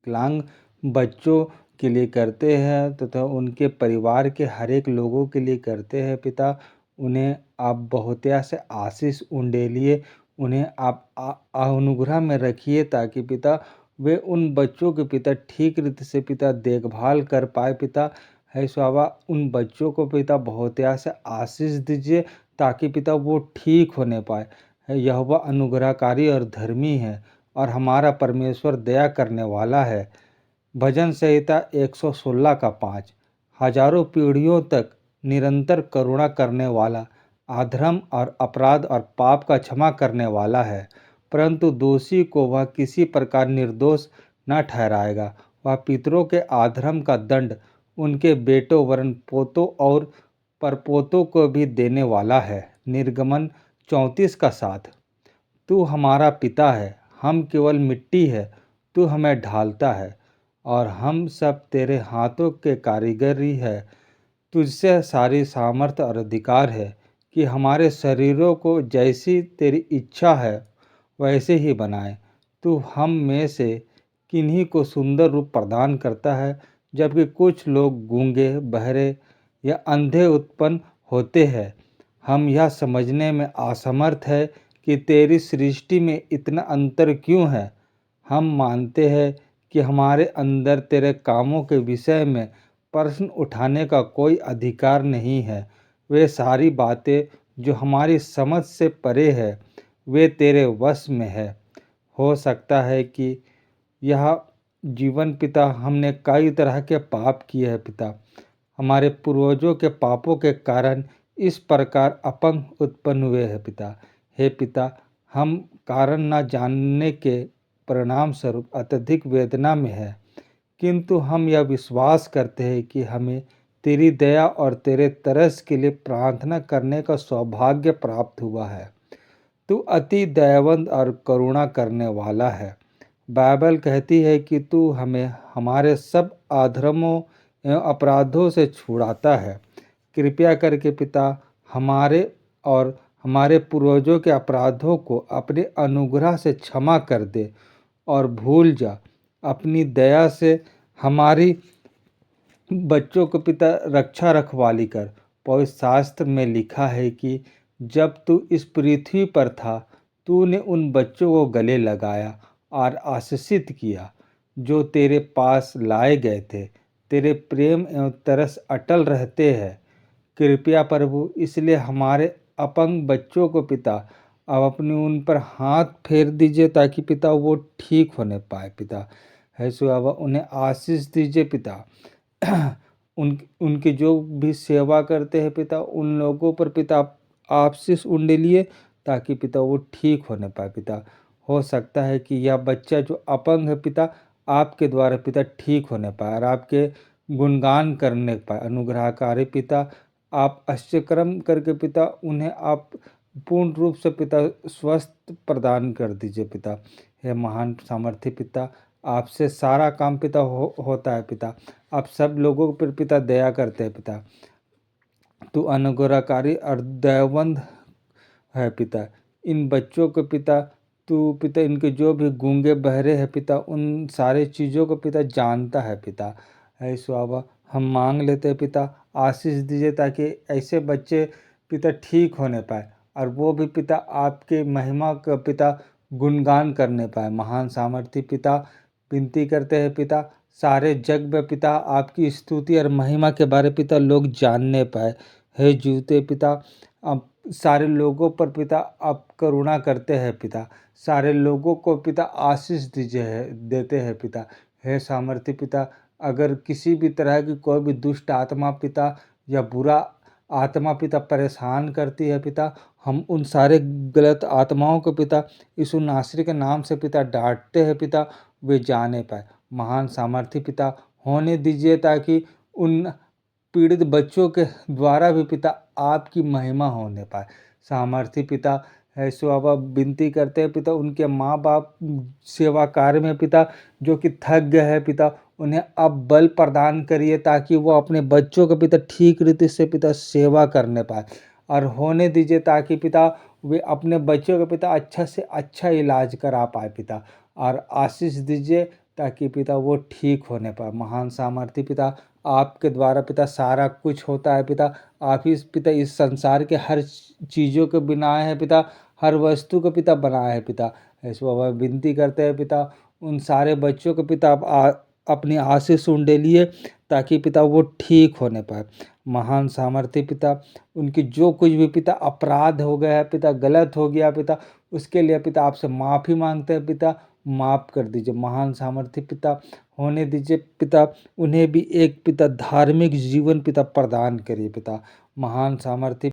विकलांग बच्चों के लिए करते हैं तथा उनके परिवार के हर एक लोगों के लिए करते हैं पिता। उन्हें आप बहुतया से आशीष उंडेलिए, उन्हें आप अनुग्रह में रखिए ताकि पिता वे उन बच्चों के पिता ठीक रीति से पिता देखभाल कर पाए पिता। है स्वावा उन बच्चों को पिता बहुतया से आशीष दीजिए ताकि पिता वो ठीक होने पाए। है यहोवा अनुग्रहकारी और धर्मी है और हमारा परमेश्वर दया करने वाला है। भजन संहिता 116 का 5। हजारों पीढ़ियों तक निरंतर करुणा करने वाला, अधर्म और अपराध और पाप का क्षमा करने वाला है, परंतु दोषी को वह किसी प्रकार निर्दोष न ठहराएगा। वह पितरों के अधर्म का दंड उनके बेटों वरन पोतों और परपोतों को भी देने वाला है। निर्गमन 34 का 7। तू हमारा पिता है, हम केवल मिट्टी है, तू हमें ढालता है और हम सब तेरे हाथों के कारीगरी है। तुझसे सारी सामर्थ्य और अधिकार है कि हमारे शरीरों को जैसी तेरी इच्छा है वैसे ही बनाए। तू हम में से किन्हीं को सुंदर रूप प्रदान करता है, जबकि कुछ लोग गूंगे, बहरे या अंधे उत्पन्न होते हैं। हम यह समझने में असमर्थ है कि तेरी सृष्टि में इतना अंतर क्यों है। हम मानते हैं कि हमारे अंदर तेरे कामों के विषय में प्रश्न उठाने का कोई अधिकार नहीं है। वे सारी बातें जो हमारी समझ से परे है, वे तेरे वश में है। हो सकता है कि यह जीवन पिता हमने कई तरह के पाप किए हैं पिता। हमारे पूर्वजों के पापों के कारण इस प्रकार अपंग उत्पन्न हुए हैं पिता। हे पिता, हम कारण न जानने के परिणाम स्वरूप अत्यधिक वेदना में है, किंतु हम यह विश्वास करते हैं कि हमें तेरी दया और तेरे तरस के लिए प्रार्थना करने का सौभाग्य प्राप्त हुआ है। तू अति दयावंत और करुणा करने वाला है। बाइबल कहती है कि तू हमें हमारे सब अधर्मों एवं अपराधों से छुड़ाता है। कृपया करके पिता हमारे और हमारे पूर्वजों के अपराधों को अपने अनुग्रह से क्षमा कर दे और भूल जा। अपनी दया से हमारी बच्चों को पिता रक्षा रखवाली कर। पवित्र शास्त्र में लिखा है कि जब तू इस पृथ्वी पर था, तूने उन बच्चों को गले लगाया और आशीषित किया जो तेरे पास लाए गए थे। तेरे प्रेम एवं तरस अटल रहते हैं। कृपया प्रभु इसलिए हमारे अपंग बच्चों को पिता अब अपनी उन पर हाथ फेर दीजिए ताकि पिता वो ठीक होने पाए पिता। है सो अब उन्हें आशीष दीजिए पिता। उनकी जो भी सेवा करते हैं पिता, उन लोगों पर पिता आशीष उंडेलिए ताकि पिता वो ठीक होने पाए पिता। हो सकता है कि यह बच्चा जो अपंग है पिता, आपके द्वारा पिता ठीक होने पाए और आपके गुणगान करने पाए। अनुग्रहकारी पिता, आप आश्चर्यक्रम करके पिता उन्हें आप पूर्ण रूप से पिता स्वस्थ प्रदान कर दीजिए पिता। हे महान सामर्थ्य पिता, आपसे सारा काम पिता होता है पिता। आप सब लोगों पर पिता दया करते हैं पिता। तू अनुग्रहकारी और दयावंत है पिता। इन बच्चों को पिता तू पिता इनके जो भी गूंगे बहरे हैं पिता, उन सारे चीज़ों को पिता जानता है पिता। है स्वाबा हम मांग लेते हैं पिता, आशीष दीजिए ताकि ऐसे बच्चे पिता ठीक होने पाए और वो भी पिता आपके महिमा का पिता गुणगान करने पाए। महान सामर्थ्य पिता, विनती करते हैं पिता सारे जग में पिता आपकी स्तुति और महिमा के बारे पिता लोग जानने पाए। हे जीवते पिता, अब सारे लोगों पर पिता आप करुणा करते हैं पिता। सारे लोगों को पिता आशीष दीजिए है देते हैं पिता। हे सामर्थ्य पिता, अगर किसी भी तरह की कोई भी दुष्ट आत्मा पिता या बुरा आत्मा पिता परेशान करती है पिता, हम उन सारे गलत आत्माओं को पिता यीशु नासरी के नाम से पिता डांटते हैं पिता, वे जाने पाए। महान सामर्थ्य पिता होने दीजिए ताकि उन पीड़ित बच्चों के द्वारा भी पिता आपकी महिमा होने पाए। सामर्थ्य पिता है सो अब विनती करते हैं पिता, उनके माँ बाप सेवा कार्य में पिता जो कि थक गए हैं पिता, उन्हें अब बल प्रदान करिए ताकि वो अपने बच्चों को पिता ठीक रीति से पिता सेवा करने पाए। और होने दीजिए ताकि पिता वे अपने बच्चों के पिता अच्छा से अच्छा इलाज करा पाए पिता। और आशीष दीजिए ताकि पिता वो ठीक होने पाए। महान सामर्थ्य पिता आपके द्वारा पिता सारा कुछ होता है पिता। आप ही पिता इस संसार के हर चीज़ों को बनाए हैं पिता, हर वस्तु को पिता बनाए हैं पिता। ऐसे बाबा विनती करते हैं पिता, उन सारे बच्चों को पिता आप अपनी आशीष उंडेलिए ताकि पिता वो ठीक होने पाए। महान सामर्थ्य पिता, उनकी जो कुछ भी पिता अपराध हो गया है पिता, गलत हो गया पिता, उसके लिए पिता आपसे माफ़ी मांगते हैं पिता, माफ़ कर दीजिए। महान सामर्थ्य पिता होने दीजिए पिता, उन्हें भी एक पिता धार्मिक जीवन पिता प्रदान करिए पिता। महान सामर्थ्य